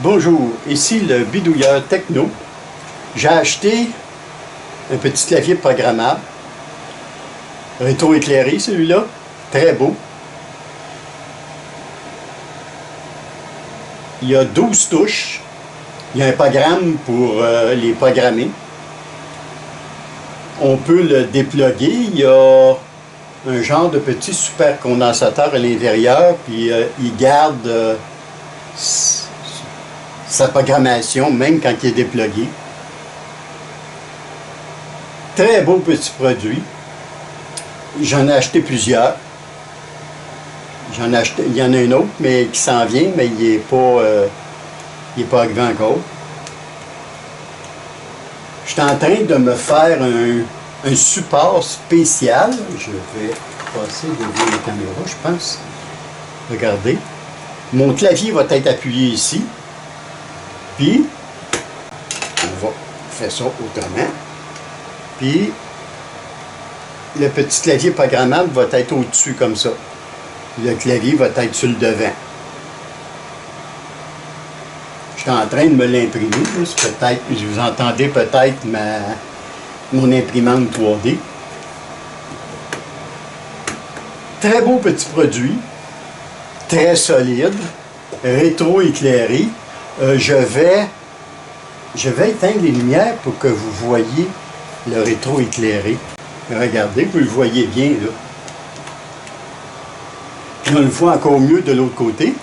Bonjour, ici le bidouilleur techno. J'ai acheté un petit clavier programmable, rétro-éclairé celui-là, très beau. Il y a 12 touches, il y a un programme pour les programmer. On peut le déploguer, il y a un genre de petit super condensateur à l'intérieur, puis il garde sa programmation, même quand il est déplogué. Très beau petit produit. J'en ai acheté plusieurs. Il y en a un autre, mais qui s'en vient, mais il n'est pas arrivé encore. Je suis en train de me faire un support spécial. Je vais passer devant la caméra, je pense. Regardez. Mon clavier va être appuyé ici. Puis, on va faire ça autrement. Puis, le petit clavier programmable va être au-dessus comme ça. Le clavier va être sur le devant. Je suis en train de me l'imprimer. Peut-être, vous entendez peut-être mon imprimante 3D. Très beau petit produit. Très solide. Rétro-éclairé. Je vais éteindre les lumières pour que vous voyez le rétro éclairé. Regardez, vous le voyez bien là. Puis on le voit encore mieux de l'autre côté,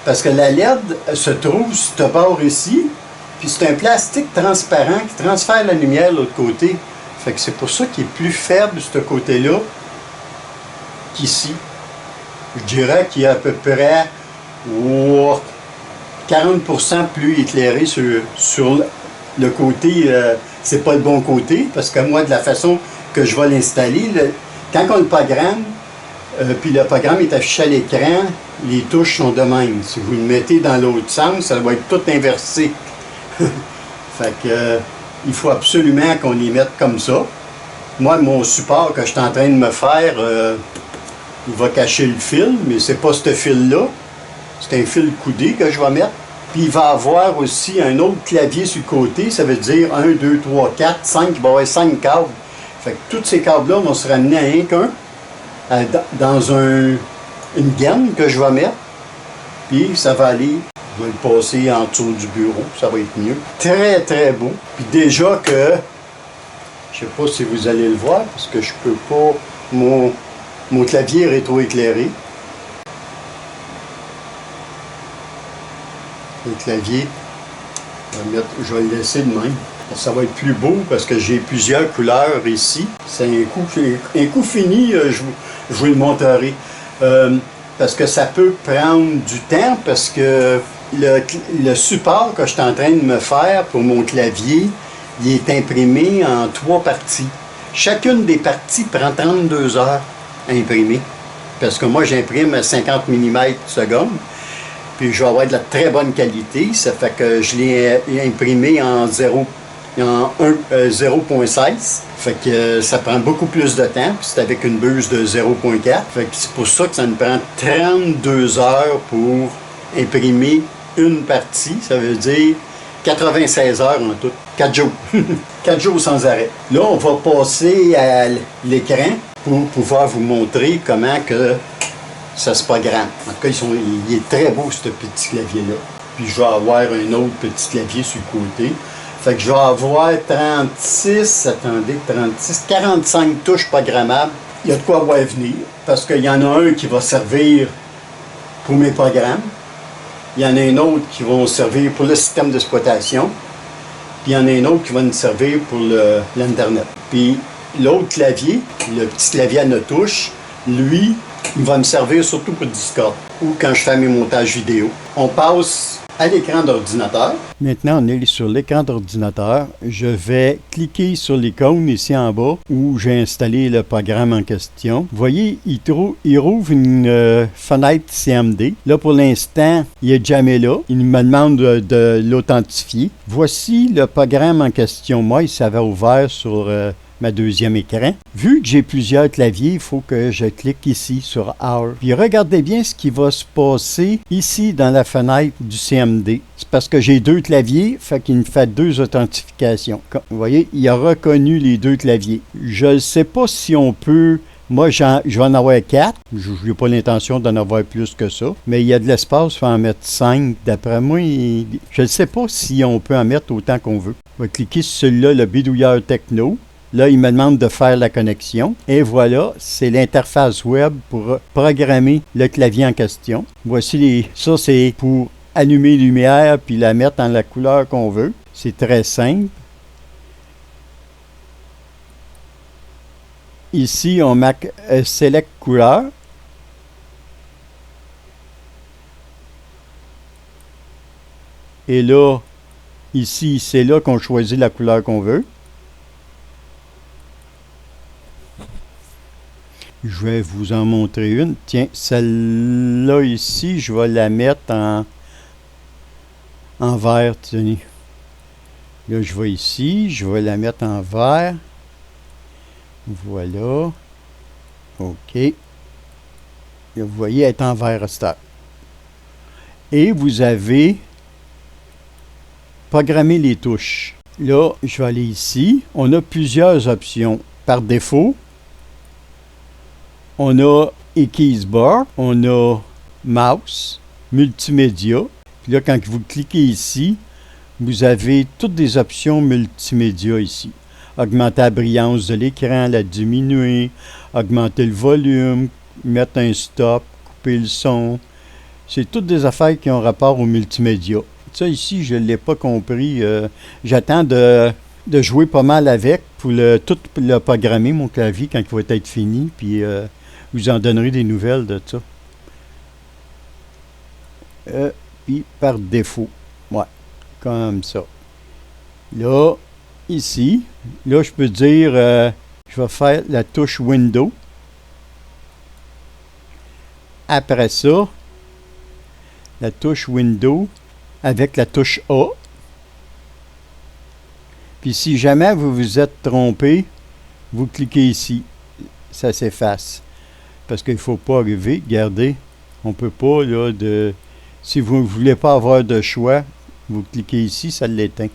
parce que la LED se trouve sur ce bord ici, puis c'est un plastique transparent qui transfère la lumière de l'autre côté. Fait que c'est pour ça qu'il est plus faible de ce côté-là qu'ici. Je dirais qu'il est à peu près 40% plus éclairé sur le côté, c'est pas le bon côté, parce que moi, de la façon que je vais l'installer, quand on le programme, puis le programme est affiché à l'écran, les touches sont de même. Si vous le mettez dans l'autre sens, ça va être tout inversé. Fait que, il faut absolument qu'on les mette comme ça. Moi, mon support que je suis en train de me faire, il va cacher le fil, mais c'est pas ce fil-là. C'est un fil coudé que je vais mettre. Puis il va avoir aussi un autre clavier sur le côté. Ça veut dire 1, 2, 3, 4, 5. Il va y avoir 5 câbles. Fait que tous ces câbles-là vont se ramener à un qu'un. Dans une gaine que je vais mettre. Puis ça va aller. Je vais le passer en dessous du bureau. Ça va être mieux. Très, très beau. Puis déjà que... Je sais pas si vous allez le voir, parce que je peux pas... Mon clavier est rétro-éclairé. Le clavier, je vais le laisser de même. Ça va être plus beau parce que j'ai plusieurs couleurs ici. C'est un coup fini, je vous le montrerai. Parce que ça peut prendre du temps, parce que le support que je suis en train de me faire pour mon clavier, il est imprimé en 3 parties. Chacune des parties prend 32 heures à imprimer. Parce que moi, j'imprime à 50 mm seconde. Puis je vais avoir de la très bonne qualité. Ça fait que je l'ai imprimé en 0.16. Fait que ça prend beaucoup plus de temps. Puis c'est avec une buse de 0.4. Fait que c'est pour ça que ça me prend 32 heures pour imprimer une partie. Ça veut dire 96 heures en tout. 4 jours. 4 jours sans arrêt. Là, on va passer à l'écran pour pouvoir vous montrer comment que ça se programme. En tout cas, il est très beau, ce petit clavier-là. Puis je vais avoir un autre petit clavier sur le côté. Fait que je vais avoir 45 touches programmables. Il y a de quoi voir venir, parce qu'il y en a un qui va servir pour mes programmes. Il y en a un autre qui va servir pour le système d'exploitation. Puis il y en a un autre qui va nous servir pour l'Internet. Puis l'autre clavier, le petit clavier à 9 touches, lui, il va me servir surtout pour Discord ou quand je fais mes montages vidéo. On passe à l'écran d'ordinateur. Maintenant, on est sur l'écran d'ordinateur. Je vais cliquer sur l'icône ici en bas où j'ai installé le programme en question. Vous voyez, il rouvre une fenêtre CMD. Là, pour l'instant, il n'est jamais là. Il me demande de l'authentifier. Voici le programme en question. Moi, il s'avait ouvert sur ma deuxième écran. Vu que j'ai plusieurs claviers, il faut que je clique ici sur Hour. Puis regardez bien ce qui va se passer ici dans la fenêtre du CMD. C'est parce que j'ai deux claviers, fait qu'il me fait deux authentifications. Vous voyez, il a reconnu les deux claviers. Je ne sais pas si on peut... Moi, je vais en avoir 4. Je n'ai pas l'intention d'en avoir plus que ça. Mais il y a de l'espace pour en mettre 5. D'après moi, je ne sais pas si on peut en mettre autant qu'on veut. On va cliquer sur celui-là, le bidouilleur techno. Là, il me demande de faire la connexion. Et voilà, c'est l'interface web pour programmer le clavier en question. Voici ça, c'est pour allumer la lumière puis la mettre dans la couleur qu'on veut. C'est très simple. Ici, on marque Select couleur. Et là, ici, c'est là qu'on choisit la couleur qu'on veut. Je vais vous en montrer une. Tiens, celle-là ici, je vais la mettre en vert. Tenez. Là, je vais ici, je vais la mettre en vert. Voilà. OK. Là, vous voyez, elle est en vert à cette heure. Et vous avez programmé les touches. Là, je vais aller ici. On a plusieurs options. Par défaut, on a Keys Bar, on a Mouse, Multimédia. Puis là, quand vous cliquez ici, vous avez toutes des options multimédia ici. Augmenter la brillance de l'écran, la diminuer, augmenter le volume, mettre un stop, couper le son. C'est toutes des affaires qui ont rapport au multimédia. Ça ici, je ne l'ai pas compris. J'attends de jouer pas mal avec pour tout le programmer, mon clavier, quand il va être fini. Puis vous en donnerez des nouvelles de ça. Puis par défaut. Ouais, comme ça. Là, ici, là, je peux dire, je vais faire la touche Window. Après ça, la touche Window avec la touche A. Puis si jamais vous vous êtes trompé, vous cliquez ici. Ça s'efface. Parce qu'il ne faut pas arriver. Regardez, on ne peut pas, là, si vous ne voulez pas avoir de choix, vous cliquez ici, ça l'éteint.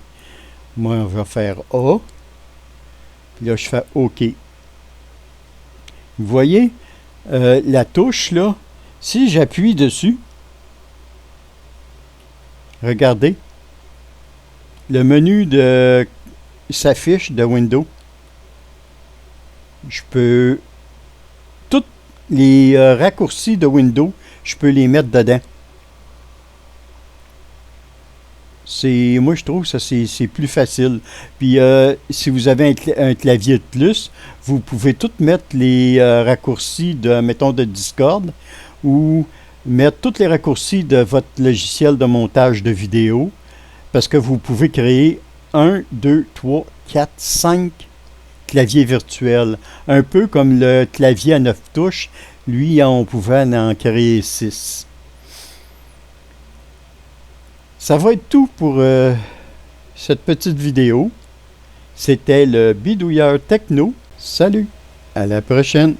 Moi, on va faire A. Puis là, je fais OK. Vous voyez, la touche, là, si j'appuie dessus, regardez, le menu s'affiche de Windows. Je peux... Tous les raccourcis de Windows, je peux les mettre dedans. Moi, je trouve que ça, c'est plus facile. Puis, si vous avez un clavier de plus, vous pouvez tout mettre les raccourcis mettons, de Discord ou mettre tous les raccourcis de votre logiciel de montage de vidéo parce que vous pouvez créer 1, 2, 3, 4, 5 claviers virtuels. Un peu comme le clavier à 9 touches. Lui, on pouvait en créer 6. Ça va être tout pour cette petite vidéo. C'était le bidouilleur techno. Salut, à la prochaine.